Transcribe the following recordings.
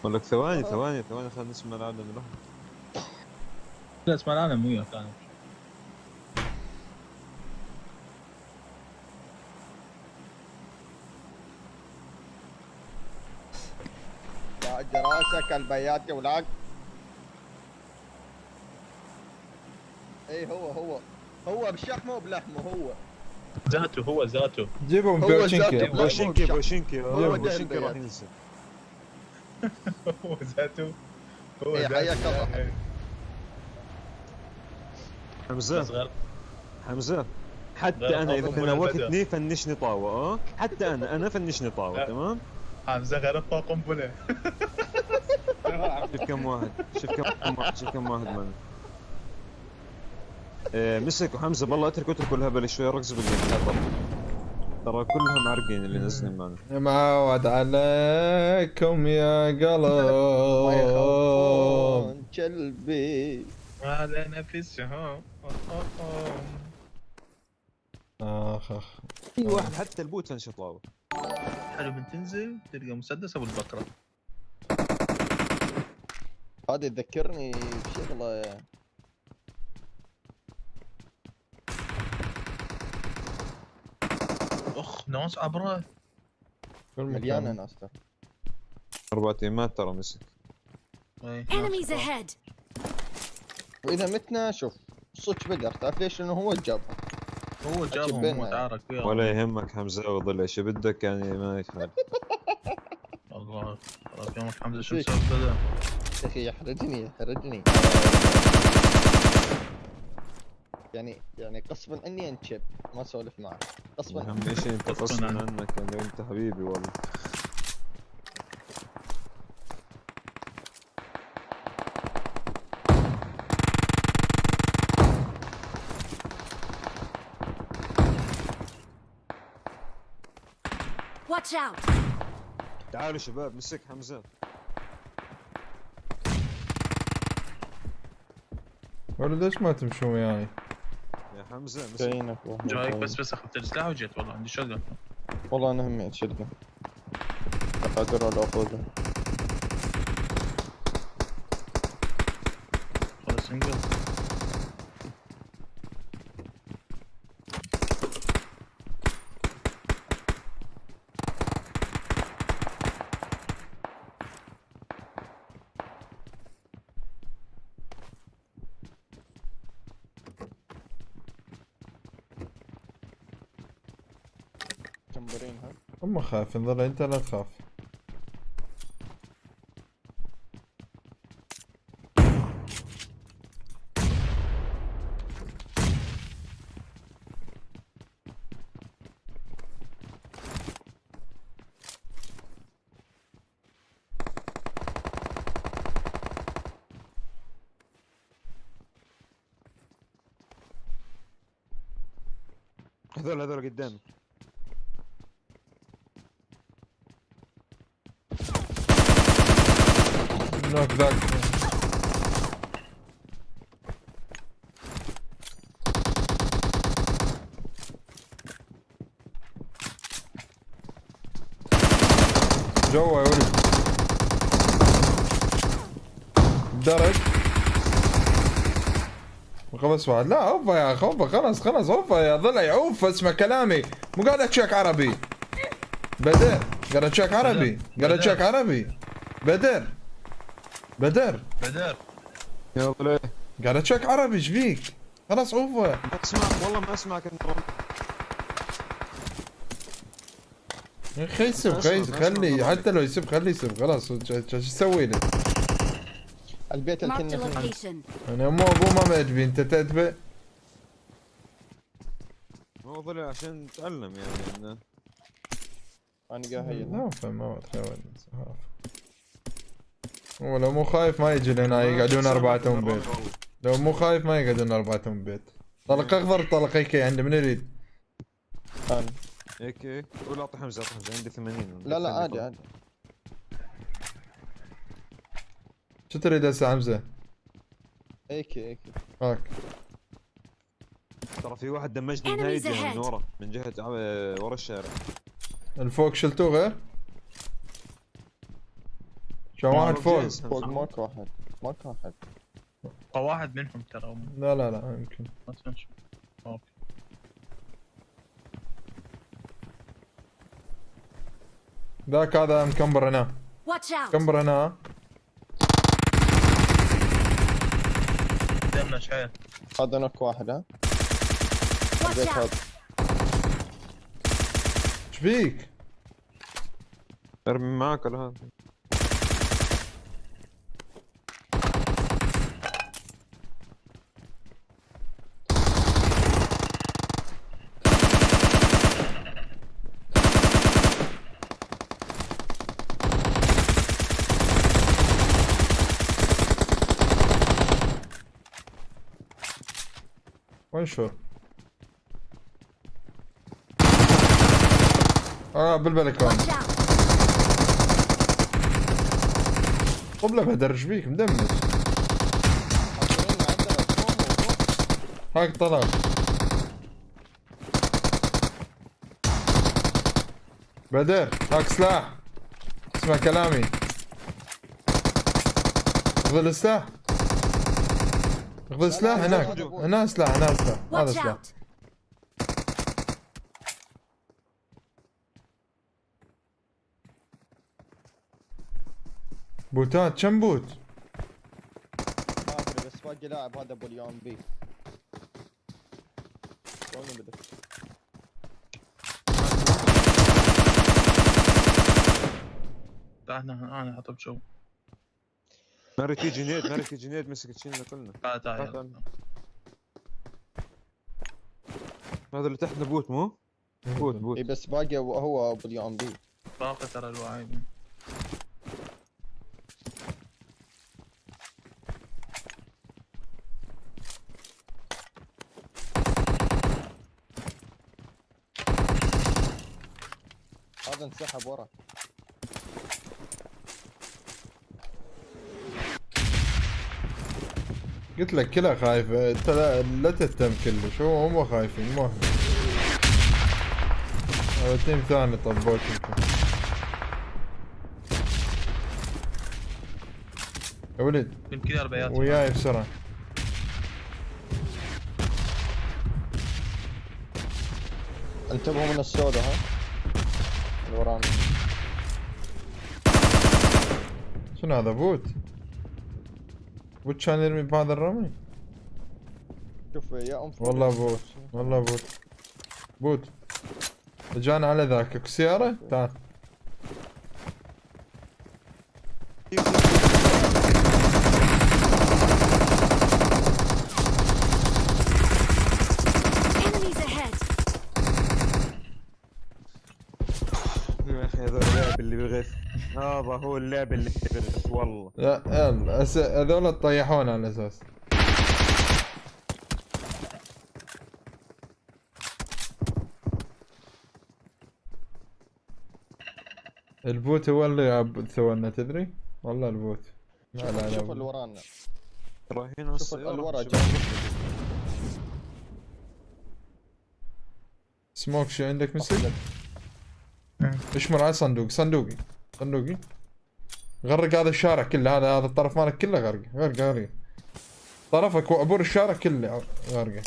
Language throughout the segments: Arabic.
اقول لك ثواني ثواني ثواني، خلينا نسمع العالم له. لا اسمع العالم وياك انا. باج راسك البيات يا ولاد. اي هو بشحمه وبلحمه هو. ذاته هو ذاته. جيبهم هو بوشينكي. ذاته. بوشينكي بوشينكي هو ده بوشينكي راح البيات. ينزل. هو ذاته. هو إيه، ذاته. حياك الله حبيبي. حمزه صغير. حمزه، حتى غير انا اذا طاقم كان ولا وقتني فنشني طاوه. حتى انا فنشني طاوه. لا. تمام. حمزه غير قنبله. شوف كم واحد، شوف كم واحد معنا. مسك وحمزه بالله اتركوا الهبل شوي، ركزوا بالجيم. ترى كلهم عارقين اللي نازلين معنا. معود عليكم يا ما قلب. يخافون قلبي. على نفسهم. اخ اي واحد حتى البوت فنش طاوه. حلو، من تنزل تلقى مسدس ابو البقره. هذا يذكرني بشغله. اخ ناس عبره. مليانه ناس ترى. 4 تيمات ترى مسك. Enemies ahead! واذا متنا شوف صدق بدر، تعرف ليش؟ لانه هو الجابر. هو جابهم، بيننا هو تعارك وياهم. ولا يهمك حمزه وضل ايش بدك يعني ما يخالف. الله خلاص يومك حمزه شو مسوي كذا؟ يا اخي يحرجني. يعني غصبا عني انشب ما اسولف معه غصبا. اهم شيء انت غصباً غصبا عنك. عنك يعني، انت حبيبي والله. Watch out! تعالوا شباب، مسك حمزه. ولد ليش ما تمشون وياي؟ يا حمزه مسك. جايينك جايك بس اخذت السلاح وجيت، والله عندي شغل. والله انا همي اتشلقه. قادر ولا افوزه. خلاص انقذ. جمبرينها. هم خايفين ظل انت لا تخاف. هذول قدامي. نوك ذاك. جوا يا ولد. درج. وخبص واحد. لا اوفا يا اخي، اوفا خلاص اوفا يا ضلع، اوفا اسمع كلامي، مو قاعد اتشيك عربي. بدر قاعد اتشيك عربي، قاعد اتشيك عربي. بدر بدر يا ولد قاعد اتشيك عربي، ايش فيك؟ خلاص اوفا. ما اسمعك والله، ما اسمعك انت. يا اخي يسب، خلي حتى لو يسب خليه يسب، خلاص ايش اسوي له؟ البيت Marked a الكلنا فيه. location. انا مو ابوه ما معجبي، انت تتبع. هو ضلع عشان نتعلم يعني انه. انا قاعد هيل. لا فهم ما اتخيل. هو لو مو خايف ما يجي لهنا، يقعدون اربعتهم بيت. لو مو خايف ما يقعدون اربعتهم بيت. طلق اخضر طلق هيك عند من يريد. انا هيك قول اعطي حمزه عندي 80. لا عادي. شو تريد هسه حمزه؟ هيك هاك. ترى في واحد دمجني من Enemies هاي الجهه ahead. من ورا، من جهه ورا الشارع. الفوق شلتوه غير؟ كان واحد فوق. جينز فوق همزة. ماك واحد. ماك واحد. واحد منهم ترى. لا لا لا يمكن. ما تنشف. اوكي. ذاك هذا مكمبر هنا. Watch out! مكمبر هنا. قدامنا شايل. هذا نوك واحد ها. Watch البيت out! هذا. ايش فيك؟ ارمي معك ولا هذا؟ وين شو؟ بالبلكون. Watch out! طب له بدر ايش فيك مدمج. حاضرين عندنا فوق. هاك طلع. بدر هاك سلاح. اسمع كلامي. خذ السلاح. خذ السلاح لا، هناك. هذا بوت. هنا سلاح هنا سلاح. هذا Watch سلاح. out! بوتات كم بوت؟ ما ادري بس باقي لاعب هذا ابو اليوم بي. وين بدك؟ تعال انا حطب شو. ناري تيجي نيد، ناري تيجي نيد، مسك تشيلنا كلنا. تعال تعال تعال. يلا. هذا اللي تحتنا بوت مو؟ بوت بوت. اي بس باقي هو ابو اليوم بي. باقي ترى الوعيد. هذا انسحب ورا. قلت لك كلها خايفة انت لا تهتم كلش هو هم خايفين مو هم. هذا تيم ثاني طبوت يمكن. يا ولد يمكن كذا اربعيات. وياي بسرعة. انتبهوا من السودا ها. اللي ورانا. شنو هذا بوت؟ بوت كان يرمي بهذا الرمي؟ شوف يا ام فوق. والله بوت والله بوت. بوت اجانا على ذاك سيارة تعال. Enemies ahead! يا اخي هذا اللعب اللي بغث. هذا هو اللعب اللي بغث والله. لا يلا هذول طيحونا على اساس. البوت هو اللي سوالنا تدري؟ والله البوت. لا لا لا. شوف اللي ورانا. رايحين شوف السيارة. اللي ورا شوف. جاي. سموك شو عندك مسك؟ اشمر على صندوق صندوقي. صندوقي غرق هذا الشارع كله. هذا الطرف مالك كله غرق غرق. طرفك وعبور الشارع كله غرقه.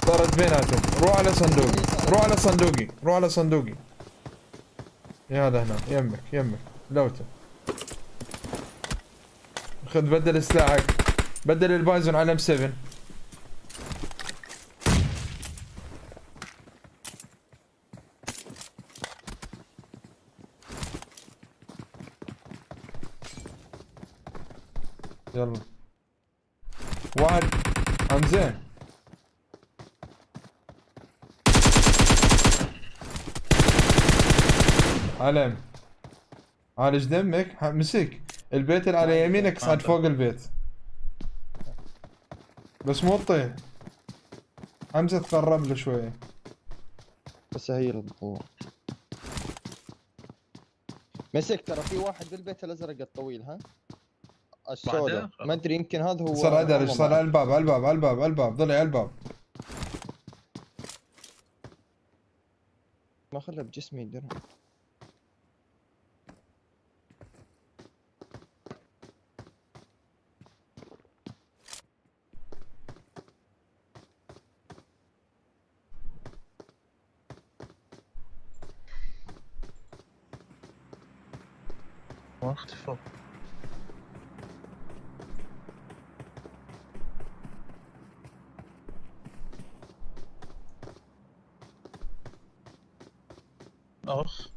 طرد بيناتهم. روح على صندوقي. روح على صندوقي. روح على صندوقي. يا هذا هنا يمك لوته. خذ بدل سلاحك. بدل البايزون على M7. يلا واحد حمزة. علم عالج دمك. مسك البيت اللي على يمينك صعد فوق البيت بس مو تطيح. حمزة تقرب له شوية. بس هي القوة. مسك ترى في واحد بالبيت الازرق الطويل ها. السوداء بعدين؟ ما ادري يمكن هذا هو. صار عدل صار على الباب على الباب ضلي على الباب. ما خلى بجسمي يدرع. ما اختفوا. اخ